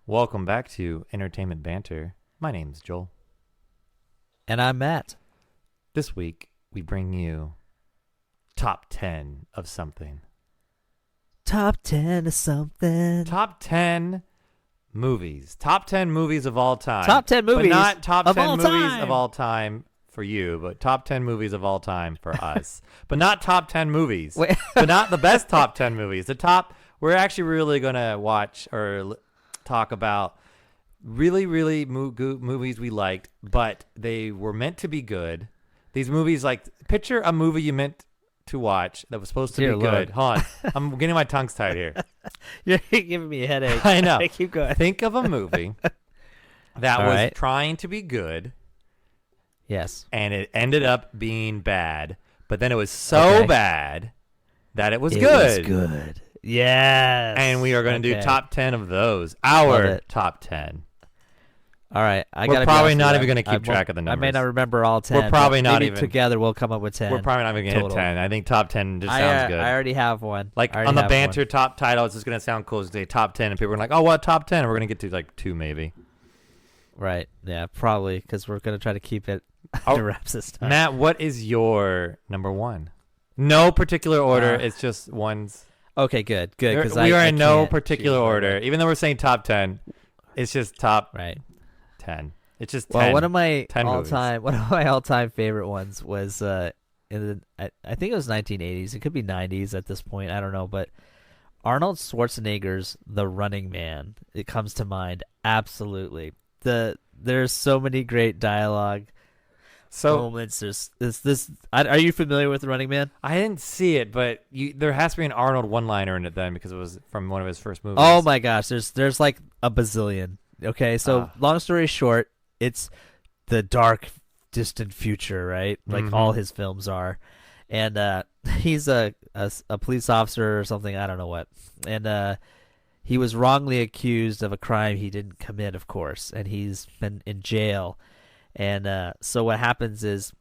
Welcome back to Entertainment Banter. My name's Joel. And I'm Matt. This week, we bring you top 10 of something. Top 10 of something. Top 10 movies. Top 10 movies of all time. Top 10 movies but not top of 10 all movies time. of all time for you, but top 10 movies of all time for us. But not top 10 movies. Wait. But not the best top 10 movies. We're actually really going to watch or talk about really movies we liked, but they were meant to be good. These movies, like, picture a movie you meant to watch that was supposed to Dear be Lord. good. Hold on. I'm getting my tongue tied here. You're giving me a headache. I know. Keep going. Think of a movie that All was right. trying to be good, Yes. and it ended up being bad, but then it was so Okay. bad that it was It good. was good. Yes. And we are going to do Okay. top 10 of those. Love Our it. top 10. All right. We're gotta be probably honest not with even you. gonna keep track of the I may numbers. not remember all 10. We're probably but not maybe even- together we'll come up with 10. We're probably not even going to hit total. 10. I think top 10 just I sounds good. already have one. Like I already on the have Banter one. top title, it's just going to sound cool. It's going to say top 10, and people are like, oh, what, top 10? And we're going to get to like 2 maybe. Right. Yeah, probably, because we're going to try to keep it Oh, under wraps this time. Matt, what is your number one? No particular order. Uh, It's just one's. Okay, good. Good. Because We are in no can't particular choose right order. away. Even though we're saying top 10, it's just top Right. 10. It's just 10. Well, one of my 10 all-time favorite ones was I think it was 1980s. It could be 90s at this point. I don't know, but Arnold Schwarzenegger's The Running Man. It comes to mind absolutely. There's so many great dialogue so moments. There's this. Are you familiar with The Running Man? I didn't see it, but there has to be an Arnold one-liner in it then because it was from one of his first movies. Oh my gosh, there's like a bazillion. Okay, so long story short, it's the dark, distant future, right? Like all his films are, and he's a police officer or something. I don't know what, and he was wrongly accused of a crime he didn't commit, of course, and he's been in jail. And so what happens is,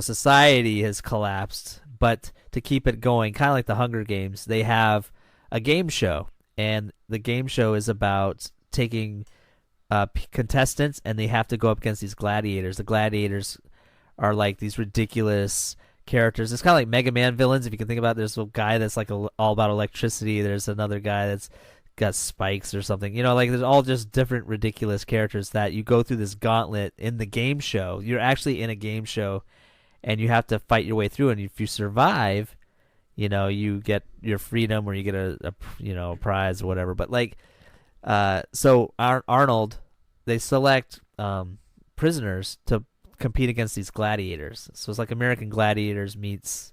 society has collapsed, but to keep it going, kind of like the Hunger Games, they have a game show, and the game show is about taking contestants, and they have to go up against these gladiators. The gladiators are like these ridiculous characters. It's kind of like Mega Man villains, if you can think about it. There's a guy that's like all about electricity. There's another guy that's got spikes or something. Like there's all just different ridiculous characters that you go through this gauntlet in the game show. You're actually in a game show, and you have to fight your way through. And if you survive, you get your freedom, or you get a prize or whatever. But so Arnold, they select prisoners to compete against these gladiators. So it's like American Gladiators meets,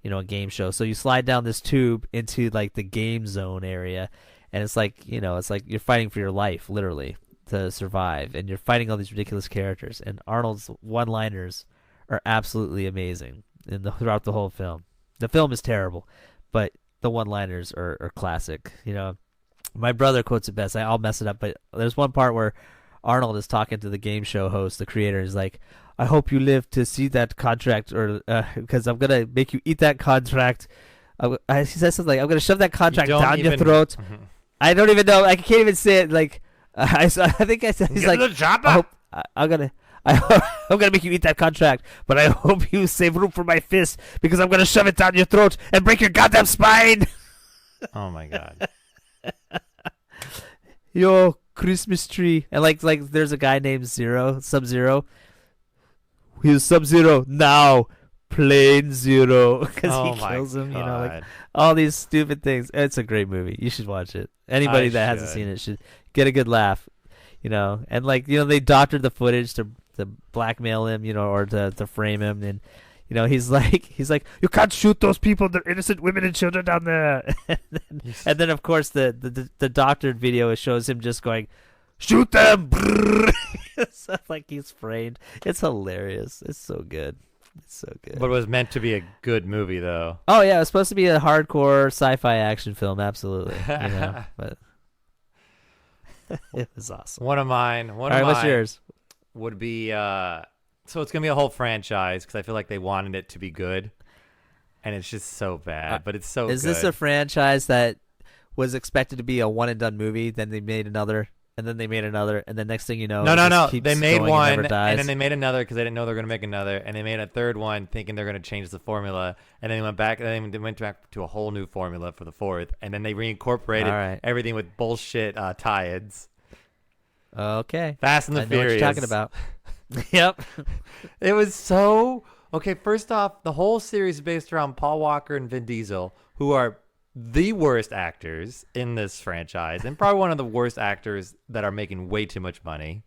a game show. So you slide down this tube into like the game zone area, and it's like you're fighting for your life, literally, to survive, and you're fighting all these ridiculous characters. And Arnold's one-liners are absolutely amazing throughout the whole film. The film is terrible, but the one-liners are classic. My brother quotes it best. I'll mess it up, but there's one part where Arnold is talking to the game show host, the creator. He's like, I hope you live to see that contract, or because I'm going to make you eat that contract. He says something like, I'm going to shove that contract down your throat. I don't even know. I can't even say it. Like, I think I said, he's like, I'm going to make you eat that contract, but I hope you save room for my fist, because I'm going to shove it down your throat and break your goddamn spine. Oh my God. Yo, Christmas tree. And like there's a guy named Sub-Zero. He's Sub-Zero now, plain Zero, because he kills him. God. All these stupid things. It's a great movie. You should watch it. Anybody that hasn't seen it should get a good laugh. And they doctored the footage to blackmail him, or to frame him, and he's like, you can't shoot those people. They're innocent women and children down there. and then of course the doctored video shows him just going, shoot them. It's like he's framed. It's hilarious. It's so good. It's so good. But it was meant to be a good movie, though. Oh yeah, it was supposed to be a hardcore sci-fi action film. Absolutely. But it was awesome. One of mine. All right, what's yours? Would be so it's gonna be a whole franchise because I feel like they wanted it to be good, and it's just so bad. But it's so. Is good. this a franchise that was expected to be a one and done movie? Then they made another and then they made another, and then next thing you know, No, it no, just no. keeps They made going one, and never dies. and then they made another because they didn't know they were going to make another, and they made a third one thinking they're going to change the formula, and then they went back, and then they went back to a whole new formula for the fourth, and then they reincorporated All right. everything with bullshit tie-ins. Okay. Fast and the I know what Furious. you're talking about. Yep. It was so okay. First off, the whole series is based around Paul Walker and Vin Diesel, who are the worst actors in this franchise, and probably one of the worst actors that are making way too much money.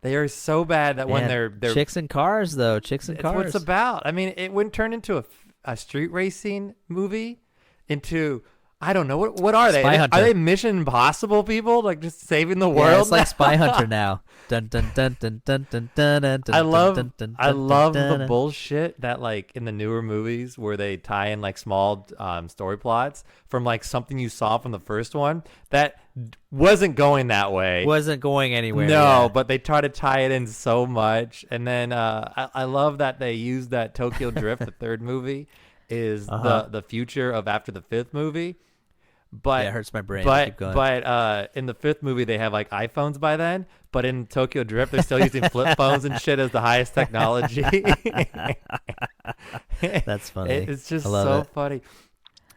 They are so bad that when Man, they're chicks and cars, though. Chicks and it's cars. what it's about. I mean, it wouldn't turn into a street racing movie into. I don't know what are they? Spy Hunter. Are they Mission Impossible people, like just saving the Yeah, world? it's like Spy Hunter now. Dun dun dun dun dun dun dun dun. I love I the bullshit that like in the newer movies where they tie in like small story plots from like something you saw from the first one that wasn't going that way. Wasn't going anywhere. No, yeah. but they try to tie it in so much, and then I love that they use that Tokyo Drift. The third movie is the future of after the fifth movie. But yeah, it hurts my brain. But Keep going. in the fifth movie they have like iPhones by then. But in Tokyo Drift they're still using flip phones and shit as the highest technology. That's funny. It's just I love so it. funny.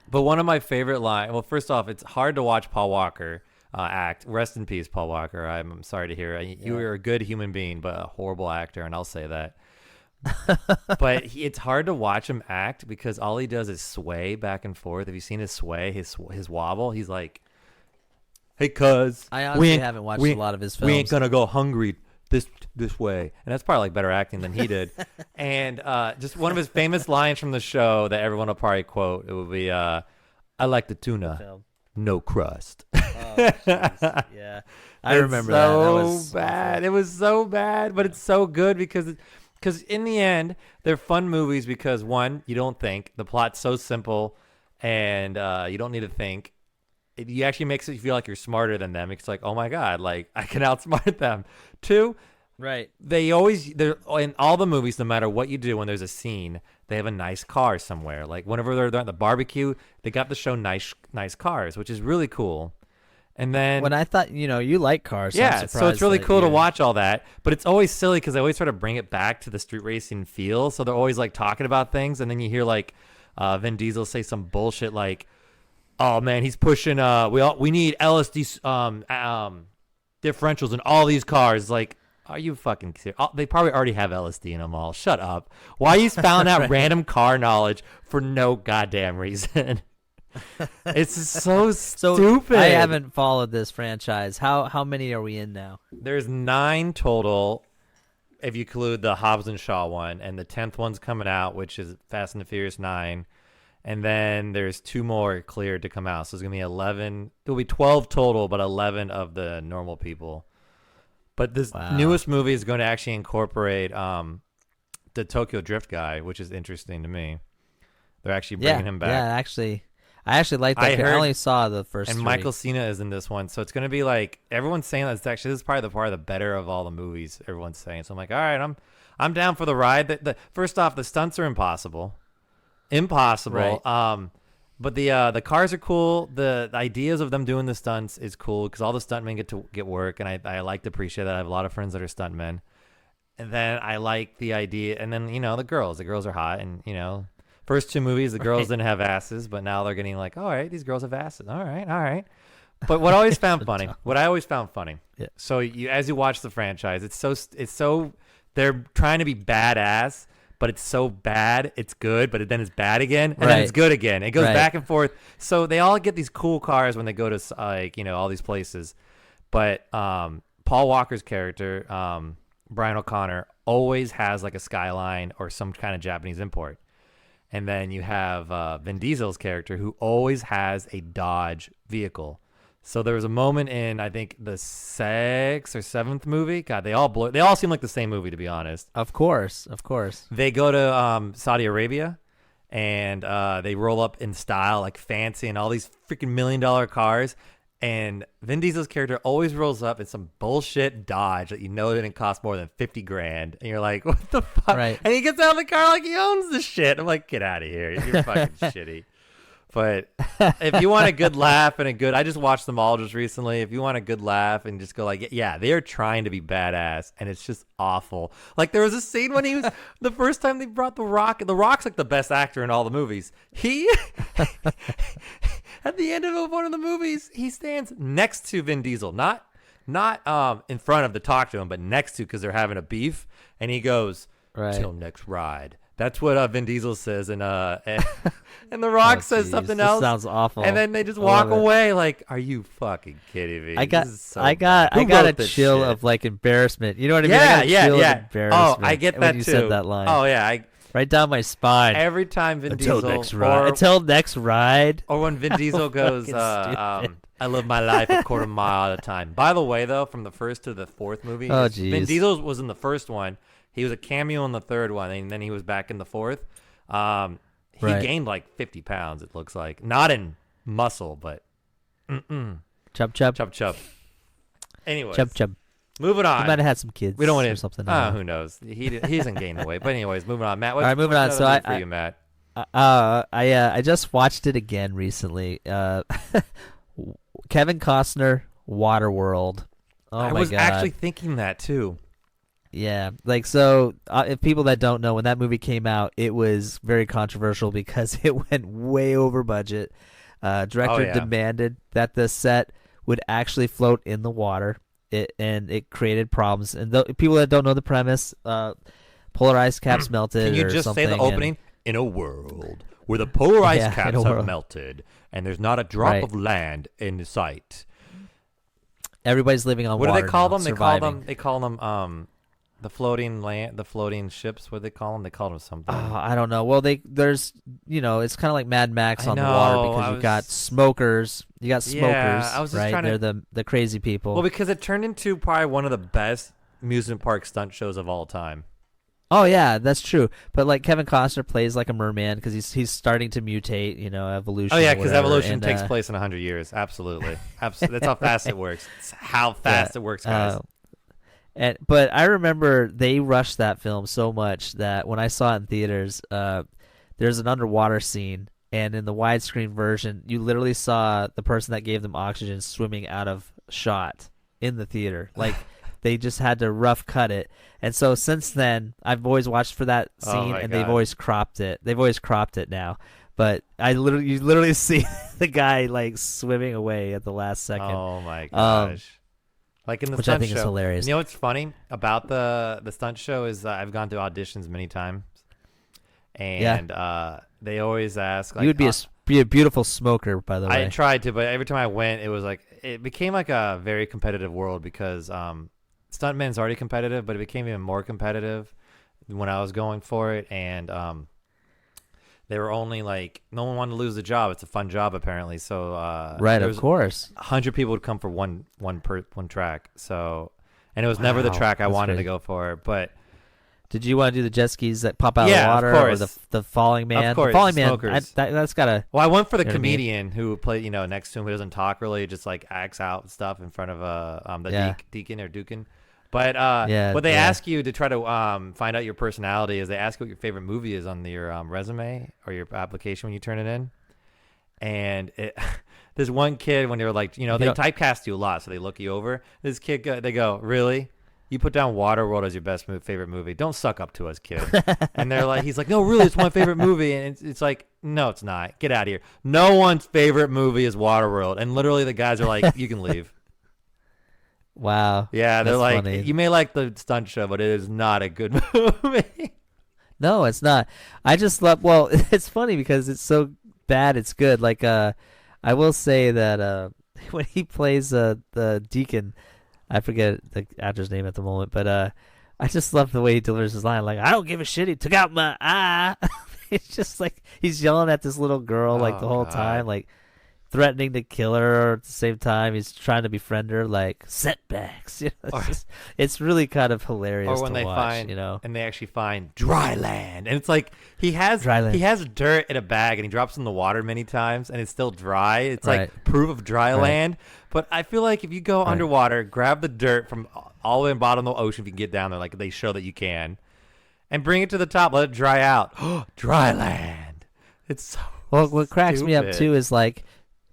But one of my favorite lines. Well, first off, it's hard to watch Paul Walker act. Rest in peace, Paul Walker. I'm sorry to hear. You were a good human being, but a horrible actor, and I'll say that. But it's hard to watch him act because all he does is sway back and forth. Have you seen his sway, his wobble? He's like, "Hey, cuz, I honestly haven't watched a lot of his films. We ain't gonna go hungry this way," and that's probably like better acting than he did. And just one of his famous lines from the show that everyone will probably quote. It would be, "I like the tuna, no crust." Oh, jeez. Yeah, I remember that. That was bad. awful. It was so bad, but it's so good because in the end they're fun movies because one, you don't think, the plot's so simple, and you don't need to think. It actually makes it feel like you're smarter than them. It's like, oh my god, like I can outsmart them. Two, Right. they're in all the movies, no matter what you do, when there's a scene, they have a nice car somewhere. Like whenever they're at the barbecue, they got to show nice cars, which is really cool. And then When I thought, you like cars, so I'm yeah, so surprised it's really that cool to you- watch all that, but it's always silly because they always try to bring it back to the street racing feel. So they're always like talking about things, and then you hear like Vin Diesel say some bullshit like, "Oh man, he's pushing. We need LSD differentials in all these cars." Like, are you fucking serious? They probably already have LSD in them all. Shut up. Why are you spouting out random car knowledge for no goddamn reason? It's so stupid. I haven't followed this franchise. How many are we in now? There's 9 total, if you include the Hobbs and Shaw one, and the 10th one's coming out, which is Fast and the Furious 9. And then there's 2 more cleared to come out. So it's going to be 11. There'll be 12 total, but 11 of the normal people. But this newest movie is going to actually incorporate the Tokyo Drift guy, which is interesting to me. They're actually bringing him back. Yeah, I actually like that. I only saw the first. And 3. Michael Cena is in this one, so it's gonna be like everyone's saying that this is probably the part of the better of all the movies. Everyone's saying, so I'm like, all right, I'm down for the ride. The first off, the stunts are impossible. Right. But the cars are cool. The ideas of them doing the stunts is cool because all the stuntmen get work, and I like to appreciate that. I have a lot of friends that are stuntmen, and then I like the idea. And then the girls are hot, and first 2 movies the girls didn't have asses, but now they're getting like, all right, these girls have asses. All right. But what I always found funny, Yeah. So as you watch the franchise, it's so they're trying to be badass. But it's so bad, it's good, but then it's bad again, and then it's good again. It goes back and forth. So they all get these cool cars when they go to all these places. But Paul Walker's character, Brian O'Connor, always has like a Skyline or some kind of Japanese import. And then you have Vin Diesel's character who always has a Dodge vehicle. So there was a moment in, I think, the 6th or 7th movie. God, they all seem like the same movie, to be honest. Of course. They go to Saudi Arabia, and they roll up in style, like fancy, and all these freaking $1 million cars. And Vin Diesel's character always rolls up in some bullshit Dodge that didn't cost more than $50,000. And you're like, what the fuck? Right. And he gets out of the car like he owns the shit. I'm like, get out of here. You're fucking shitty. But if you want a good laugh and I just watched them all just recently. If you want a good laugh and just go like, yeah, they're trying to be badass, and it's just awful. Like there was a scene when he was the first time they brought The Rock. The Rock's like the best actor in all the movies. He at the end of one of the movies, he stands next to Vin Diesel, not in front of to talk to him, but next to, because they're having a beef, and he goes, "Till next ride." That's what Vin Diesel says, and The Rock says something else. Sounds awful. And then they just walk away. Like, are you fucking kidding me? I got a chill of like embarrassment. You know what I mean? Yeah. Oh, I get that when you too. said that line. Oh yeah, right down my spine. Every time Vin until Diesel next ride. Or when Vin Diesel goes, I live my life a quarter mile at a time. By the way, though, from the first to the fourth movie, Vin Diesel was in the first one. He was a cameo in the third one, and then he was back in the fourth. He gained like 50 pounds, it looks like. Not in muscle, but Chub. Anyways. Chub. Moving on. He might have had some kids. We don't want or something. Who knows? He hasn't gained the weight. But anyways, moving on. Matt, what's moving on. So for you, Matt? I just watched it again recently. Kevin Costner, Waterworld. Oh my God. I was actually thinking that too. Yeah, like so. If people that don't know, when that movie came out, it was very controversial because it went way over budget. Director demanded that the set would actually float in the water, and it created problems. And people that don't know the premise, polar ice caps melted. Can you just say the opening? In a world where the polar ice caps have melted and there's not a drop of land in sight, everybody's living on water. What do they call them? Surviving. They call them the floating ships. What do they call them? They call them something. I don't know. Well, there's it's kind of like Mad Max on the water because you got smokers. You got smokers. Yeah, I was just right. They're the crazy people. Well, because it turned into probably one of the best amusement park stunt shows of all time. Oh yeah, that's true. But like Kevin Costner plays like a merman because he's starting to mutate. Evolution. Oh yeah, because evolution takes place in 100 years. Absolutely. That's how fast it works. It's how fast it works, guys. But I remember they rushed that film so much that when I saw it in theaters, there's an underwater scene, and in the widescreen version, you literally saw the person that gave them oxygen swimming out of shot in the theater. Like they just had to rough cut it. And so since then, I've always watched for that scene, and they've always cropped it. They've always cropped it now. But you literally see the guy like swimming away at the last second. Oh my gosh. Like in the which stunt I think show. is hilarious. You know what's funny about the stunt show is I've gone to auditions many times, and they always ask. Like, you would be a beautiful smoker, by the way. I tried to, but every time I went, it became like a very competitive world because stuntmen's already competitive, but it became even more competitive when I was going for it, and they were only like no one wanted to lose the job. It's a fun job apparently. So of course, 100 people would come for one track. So, and it was never the track I wanted to go for. But did you want to do the jet skis that pop out of the water, or the falling man? Of course, the falling man. That's gotta. Well, I went for the comedian who played next to him, who doesn't talk really, just like acts out stuff in front of the deacon or dukin. But what they ask you to try to find out your personality is they ask you what your favorite movie is on your resume or your application when you turn it in. And there's one kid when they were like, they typecast you a lot, so they look you over. This kid, they go, really? You put down Waterworld as your favorite movie. Don't suck up to us, kid. And he's like, no, really, it's my favorite movie. And it's like, no, it's not. Get out of here. No one's favorite movie is Waterworld. And literally the guys are like, you can leave. Wow. Yeah, they're like, funny. You may like the stunt show, but it is not a good movie. No, it's not. I just love. Well, it's funny because it's so bad, it's good. Like, I will say that when he plays the deacon, I forget the actor's name at the moment, but I just love the way he delivers his line. Like, I don't give a shit. He took out my eye. It's just like he's yelling at this little girl like the whole time, like threatening to kill her. At the same time, he's trying to befriend her, like setbacks. It's really kind of hilarious. Or when to they watch, find, and they actually find dry land, and it's like he has dirt in a bag, and he drops in the water many times, and it's still dry. It's like proof of dry land. But I feel like if you go underwater, grab the dirt from all the way in the bottom of the ocean, if you can get down there, like they show that you can, and bring it to the top, let it dry out. Dry land. It's so Well, what cracks me up Stupid. too is like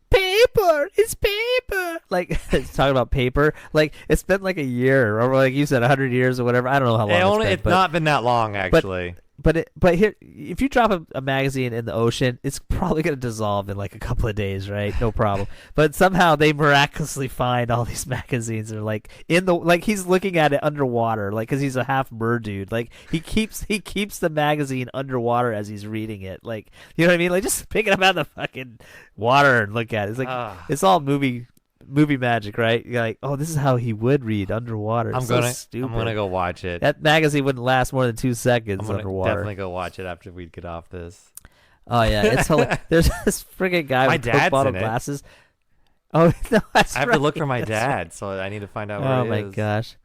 paper. It's paper. Like it's talking about paper. Like it's been like a year, or like you said, 100 years or whatever. I don't know how long It's been, not been that long actually. but here, if you drop a magazine in the ocean, it's probably gonna dissolve in like a couple of days, right? No problem. But somehow they miraculously find all these magazines are like in the like he's looking at it underwater, like because he's a half bird dude. Like he keeps the magazine underwater as he's reading it. Like you know what I mean? Like just pick it up out of the fucking water and look at it. It's like it's all movie magic, right? You're like, oh, this is how he would read underwater. I'm gonna go watch it. That magazine wouldn't last more than 2 seconds I'm gonna underwater. definitely go watch it after we get off this. Oh yeah, it's hilarious. There's this friggin' guy My with Coke dad's bottle in it. glasses. Oh no, that's I have right. to look for my That's dad, so I need to find out right. where Oh he my is. gosh.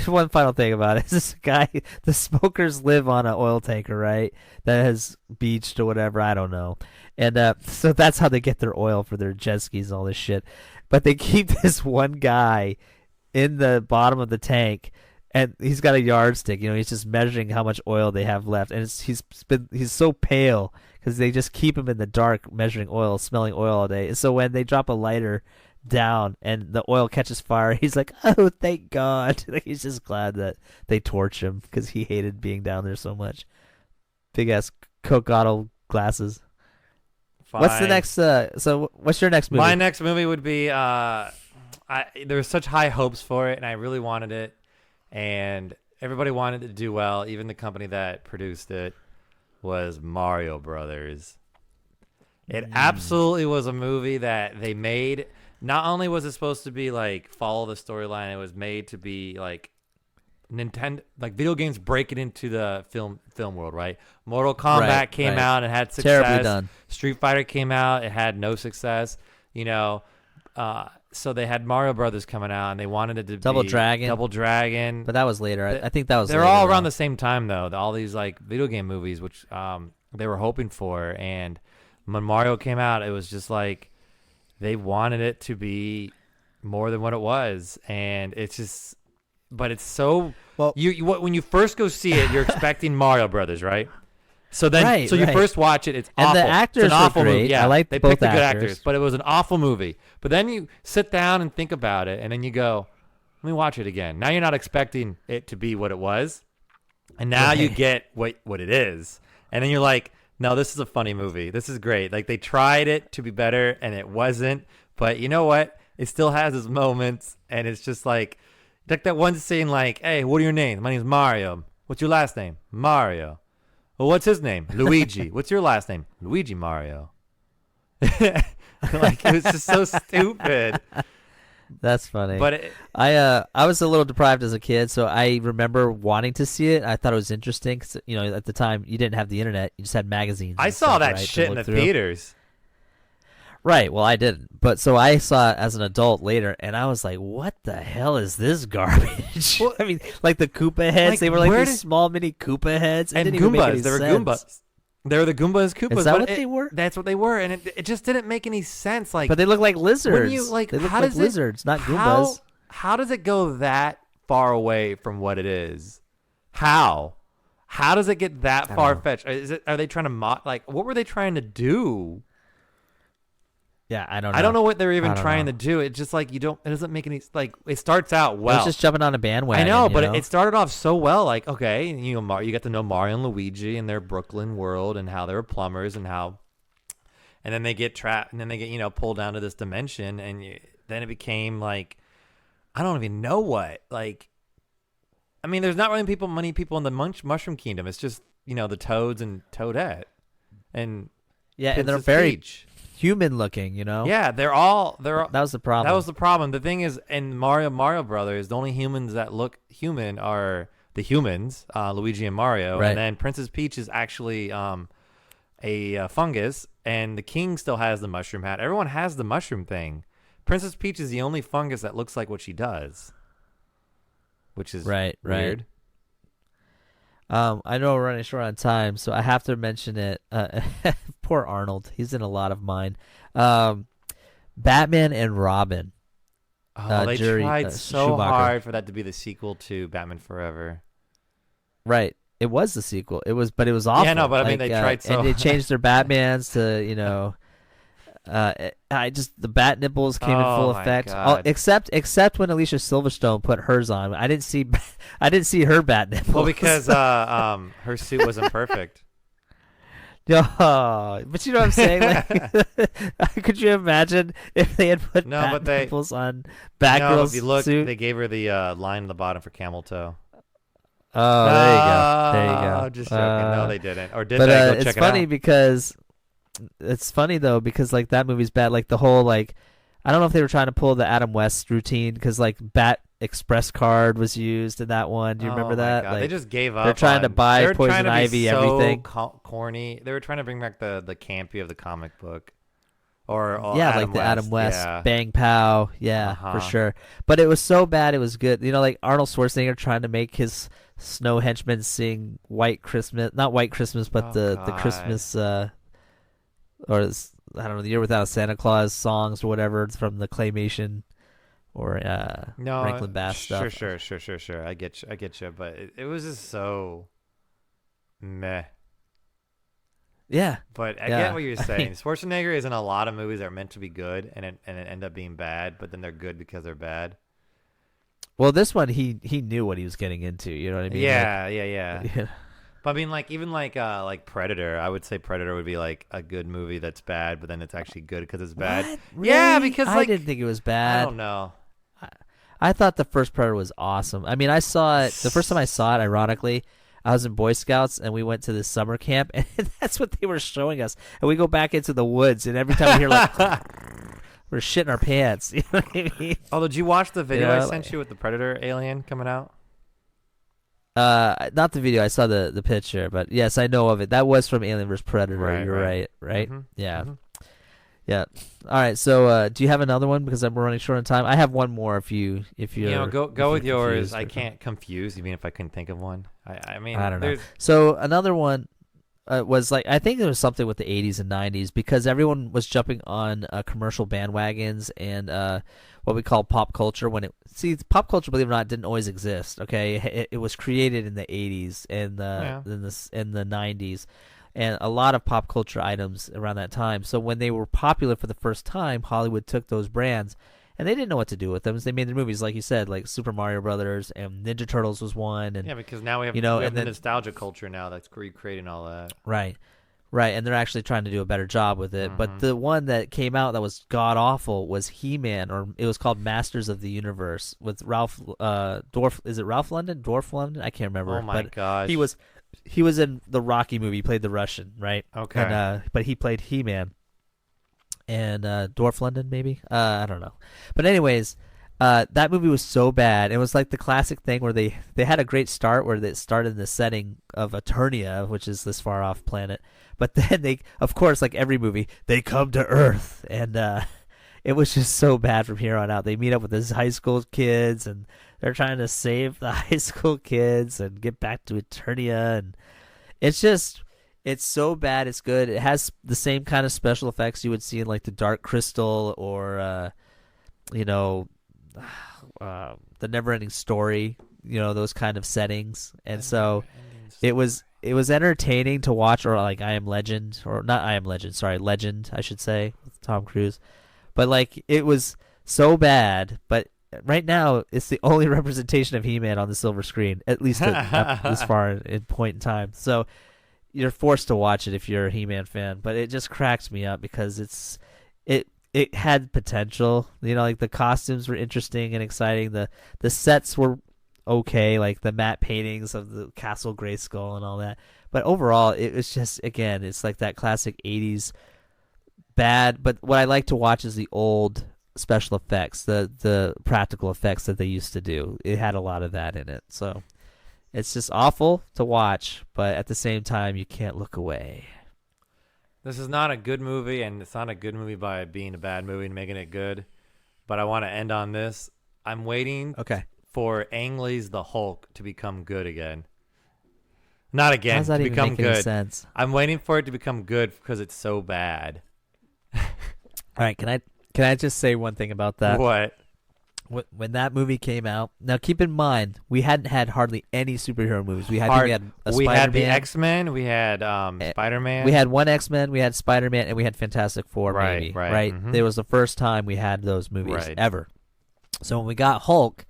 One final thing about it is this guy. The smokers live on an oil tanker, right? That has beached or whatever. I don't know. And so that's how they get their oil for their jet skis and all this shit. But they keep this one guy in the bottom of the tank, and he's got a yardstick. You know, he's just measuring how much oil they have left, and he's so pale because they just keep him in the dark measuring oil, smelling oil all day. And so when they drop a lighter down and the oil catches fire, he's like, "Oh, thank God!" Like he's just glad that they torch him because he hated being down there so much. Big ass Coke bottle glasses. Fine. What's the next? So what's your next movie? My next movie would be there was such high hopes for it, and I really wanted it, and everybody wanted it to do well. Even the company that produced it was Mario Brothers. It absolutely was a movie that they made. Not only was it supposed to be like follow the storyline, it was made to be like Nintendo, like video games break it into the film world, right? Mortal Kombat came out and had success. Terribly done. Street Fighter came out, it had no success. You know, so they had Mario Brothers coming out, and they wanted it to Double be Dragon. But that was later. I think that was. They're later, all though. around the same time though. All these like video game movies, which they were hoping for, and when Mario came out, it was just like they wanted it to be more than what it was, and it's just. But it's so well. When you first go see it, you're expecting Mario Brothers, right? So then, you first watch it. It's awful. And the actors it's an awful are great. movie. Yeah, I like they both picked the good actors. actors, but it was an awful movie. But then you sit down and think about it, and then you go, "Let me watch it again." Now you're not expecting it to be what it was, and now you get what it is, and then you're like, "No, this is a funny movie. This is great." Like they tried it to be better, and it wasn't. But you know what? It still has its moments, and it's just like that one scene, like, "Hey, what are your names? My name's Mario. What's your last name? Mario. Well, what's his name? Luigi. What's your last name? Luigi Mario." Like it was just so stupid. That's funny. But I was a little deprived as a kid, so I remember wanting to see it. I thought it was interesting because at the time you didn't have the internet; you just had magazines. I and saw stuff, that right, to shit in look the through. theaters. Right. Well, I didn't, but so I saw it as an adult later, and I was like, "What the hell is this garbage?" Well, I mean, like the Koopa heads. like, they were like where these did- small mini Koopa heads, And didn't even make any Goombas. They were sense. Goombas. They were the Koopas. Is that but what they were? That's what they were, and it just didn't make any sense. Like, But they look like lizards. when you like, they look how like does lizards, not how, Goombas. How does it go that far away from what it is? How? How does it get that I don't far know. fetched? Are they trying to like? What were they trying to do? Yeah, I don't know. I don't know what they're even I don't trying know. to do. It's just like it doesn't make any like. It starts out It well. was just jumping on a bandwagon. I know, you but know? it started off so well. Like, okay, you get to know Mario and Luigi and their Brooklyn world and how they were plumbers and then they get trapped and then they get pulled down to this dimension and then it became like, I don't even know what. Like, I mean, there's not really many people in the Mushroom Kingdom. It's just the Toads and Toadette and yeah, and they're Princess very Peach. human looking. Yeah, they're all. That was the problem. That was the problem. The thing is, in Mario Brothers, the only humans that look human are the humans, Luigi and Mario, Right. and then Princess Peach is actually a fungus, and the king still has the mushroom hat. Everyone has the mushroom thing. Princess Peach is the only fungus that looks like what she does, which is right. weird. I know we're running short on time, so I have to mention it. Poor Arnold. He's in a lot of mine. Batman and Robin. Oh, they Jerry, tried so Schumacher. hard for that to be the sequel to Batman Forever. Right. It was the sequel. But it was awful. Yeah, no, but I mean, they tried so. and they changed their Batmans to I just the bat nipples came in full Oh my effect. God. Except when Alicia Silverstone put hers on. I didn't see I didn't see her bat nipples. Well, because her suit wasn't perfect. Oh, but you know what I'm saying? Like, could you imagine if they had put bat nipples on Batgirl's if you look, suit? they gave her the line in the bottom for camel toe. Oh, there you go. There you go. Just joking. No, they didn't. Or did but, they? Go it's check it funny out. because it's funny though because like that movie's bad. Like the whole like I don't know if they were trying to pull the Adam West routine because like Bat Express card was used in that one. Do you remember that? God. Like, they just gave up. They're trying to buy they're Poison trying to be Ivy, so everything. Corny. They were trying to bring back the campy of the comic book. Or yeah, Adam like the West. Adam West, yeah. Bang Pow, yeah, for sure. But it was so bad, it was good. You know, like Arnold Schwarzenegger trying to make his snow henchmen sing White Christmas, not White Christmas, but the Christmas, I don't know, the Year Without a Santa Claus songs or whatever from the claymation or Franklin Bass stuff. Sure. I get you, but it was just so meh. Yeah, but I get what you're saying. Schwarzenegger is in a lot of movies that are meant to be good, and it end up being bad, but then they're good because they're bad. Well, this one he knew what he was getting into. You know what I mean? Yeah. But I mean, like even like Predator, I would say Predator would be like a good movie that's bad, but then it's actually good because it's bad. What? Really? Yeah, because I didn't think it was bad. I don't know. I thought the first Predator was awesome. I mean, I saw it the first time I saw it. Ironically, I was in Boy Scouts and we went to this summer camp, and that's what they were showing us. And we go back into the woods, and every time we hear like we're shitting our pants. You know what I mean? Oh, did you watch the video I sent you with the Predator alien coming out? Not the video. I saw the picture, but yes, I know of it. That was from Alien vs Predator. You're right? Mm-hmm. Yeah. Mm-hmm. Yeah. All right. So, do you have another one? Because we're running short on time. I have one more. If you go with yours. I can't confuse even if I couldn't think of one. I mean, I don't know. So another one was like I think there was something with the 80s and 90s because everyone was jumping on commercial bandwagons and what we call pop culture. Pop culture, believe it or not, didn't always exist. Okay, it was created in the 80s and in the 90s. And a lot of pop culture items around that time. So when they were popular for the first time, Hollywood took those brands, and they didn't know what to do with them. So they made their movies, like you said, like Super Mario Brothers and Ninja Turtles was one. And because now we have the nostalgia culture now that's recreating all that. Right, and they're actually trying to do a better job with it. Mm-hmm. But the one that came out that was god awful was He-Man, or it was called Masters of the Universe with Ralph Dorf. Is it Ralph London? Dorf London? I can't remember. Oh my gosh. He was in the Rocky movie. He played the Russian, right? Okay. And, but he played He-Man. And Dorf London, maybe? I don't know. But anyways, that movie was so bad. It was like the classic thing where they had a great start where they started in the setting of Eternia, which is this far-off planet. But then they, of course, like every movie, they come to Earth. And it was just so bad from here on out. They meet up with these high school kids, and they're trying to save the high school kids and get back to Eternia, and it's so bad it's good. It has the same kind of special effects you would see in like the Dark Crystal or the Never-Ending Story, those kind of settings. And so it was entertaining to watch, or like I Am Legend, or not I Am Legend, sorry, Legend I should say, with Tom Cruise. But like it was so bad, but right now it's the only representation of He-Man on the silver screen, at least at this far in point in time. So you're forced to watch it if you're a He-Man fan, but it just cracks me up because it had potential. Like the costumes were interesting and exciting. The sets were okay, like the matte paintings of the Castle Grayskull and all that. But overall, it was just, again, it's like that classic 80s bad. But what I like to watch is the old special effects, the practical effects that they used to do. It had a lot of that in it. So it's just awful to watch, but at the same time, you can't look away. This is not a good movie, and it's not a good movie by being a bad movie and making it good. But I want to end on this. I'm waiting for Ang Lee's The Hulk to become good again. Not again. How's that to even become make any good. sense? I'm waiting for it to become good because it's so bad. All right, can I just say one thing about that? What? when that movie came out. Now, keep in mind, we hadn't had hardly any superhero movies. We had a We had the Spider-Man. X-Men. We had Spider-Man. We had one X-Men. We had Spider-Man, and we had Fantastic Four. Right, maybe, right. right. Mhm. It was the first time we had those movies Right. ever. So when we got Hulk,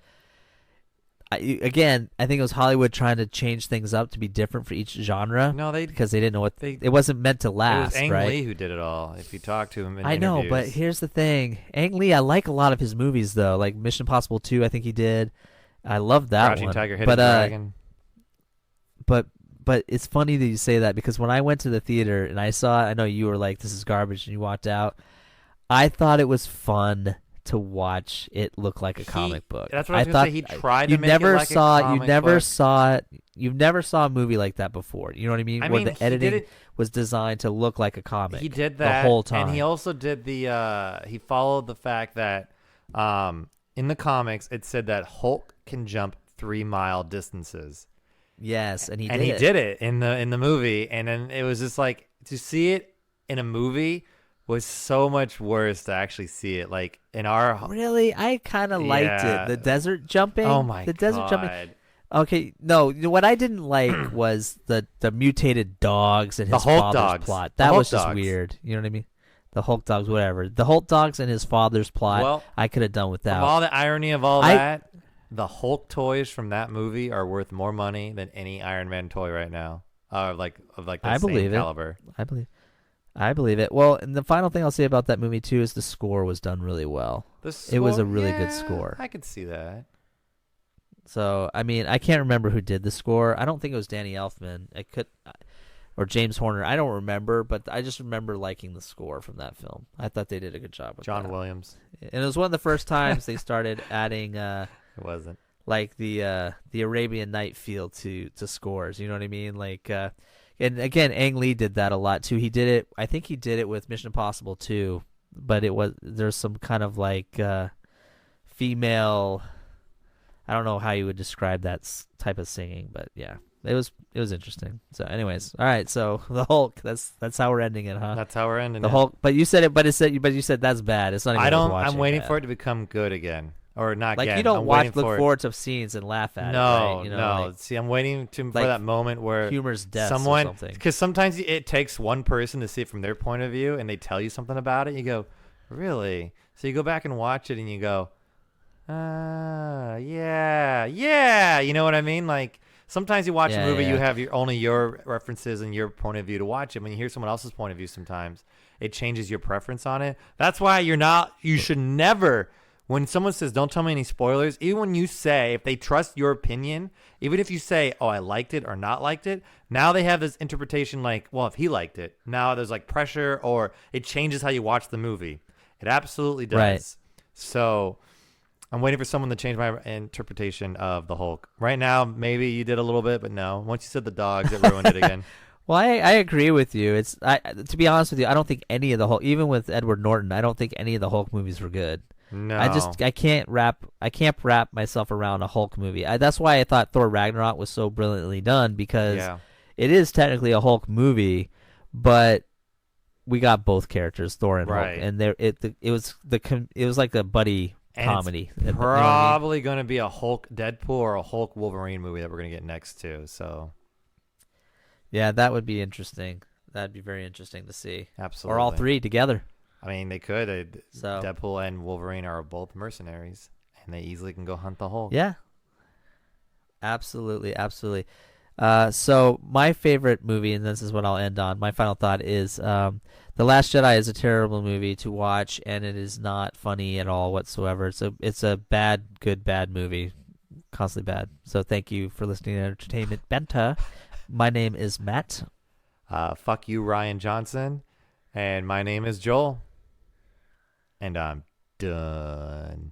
I think it was Hollywood trying to change things up to be different for each genre. No, because they didn't know it wasn't meant to It last. was Ang right? Lee who did it all. If you talk to him in I know, interviews. but here's the thing. Ang Lee, I like a lot of his movies though. Like Mission Impossible 2, I think he did. I love that Crouching one. Tiger, Hidden but Dragon. but it's funny that you say that because when I went to the theater and I know you were like, "This is garbage," and you walked out. I thought it was fun to watch it look like a comic book. That's what I was going to say. He tried to you make never it like saw a comic you never book. saw it. You've never saw a movie like that before. You know what I mean? I Where mean, the he did editing it- was designed to look like a comic. He did that the whole time. and he also did he followed the fact that in the comics it said that Hulk can jump 3-mile distances. Yes, and he he did it in the movie, and then it was just like to see it in a movie was so much worse to actually see it like in our Really, I kind of liked Yeah. it. The desert jumping. Oh my the desert God. jumping. Okay, no, what I didn't like was the mutated dogs and The his Hulk father's dogs. plot. The That Hulk was just dogs. weird. You know what I mean? The Hulk dogs, whatever. The Hulk dogs and his father's plot. Well, I could have done Of without. all the irony of all that, the Hulk toys from that movie are worth more money than any Iron Man toy right now. Like the I same believe it. caliber. I believe it. Well, and the final thing I'll say about that movie too is the score was done really well. It was a really good score. I could see that. So, I mean, I can't remember who did the score. I don't think it was Danny Elfman. It could, or James Horner. I don't remember, but I just remember liking the score from that film. I thought they did a good job with John that. Williams. And it was one of the first times they started adding It wasn't. like the Arabian Night feel to scores. You know what I mean? Like, and again, Ang Lee did that a lot too. He did it. I think he did it with Mission Impossible 2, but there's some kind of like female. I don't know how you would describe that type of singing, but yeah, it was interesting. So, anyways, all right. So the Hulk. That's how we're ending it, huh? That's how we're ending The it. Hulk. But you said it. But you said that's bad. It's not even. I don't. worth watching. I'm waiting bad. for it to become good again, or not. Like again. you don't I'm look waiting for it. forward to scenes and laugh at it. No, Right? You know, no. like See, I'm waiting for like that moment where humor's death someone, or something. because sometimes it takes one person to see it from their point of view, and they tell you something about it. You go, really? So you go back and watch it, and you go, yeah. You know what I mean? Like sometimes you watch a movie, you have only your references and your point of view to watch it. When you hear someone else's point of view, sometimes it changes your preference on it. That's why you should never. When someone says, don't tell me any spoilers, even when you say, if they trust your opinion, even if you say, oh, I liked it or not liked it, now they have this interpretation like, well, if he liked it, now there's like pressure or it changes how you watch the movie. It absolutely does. Right. So I'm waiting for someone to change my interpretation of the Hulk. Right now, maybe you did a little bit, but no. Once you said the dogs, it ruined it again. Well, I agree with you. To be honest with you, I don't think any of the Hulk, even with Edward Norton, I don't think any of the Hulk movies were good. No. I can't wrap myself around a Hulk movie. That's why I thought Thor Ragnarok was so brilliantly done because it is technically a Hulk movie, but we got both characters, Thor and Right. Hulk, and it was like a buddy And comedy. it's You know what I mean? probably going to be a Hulk Deadpool or a Hulk Wolverine movie that we're going to get next to. So Yeah, that would be interesting. That'd be very interesting to see. absolutely. Or all three together. I mean, they could. So Deadpool and Wolverine are both mercenaries, and they easily can go hunt the Hulk. yeah, absolutely. So my favorite movie, and this is what I'll end on. My final thought is, The Last Jedi is a terrible movie to watch, and it is not funny at all whatsoever. It's a bad movie, constantly bad. So thank you for listening to Entertainment Banter. My name is Matt. Fuck you, Ryan Johnson, and my name is Joel, and I'm done.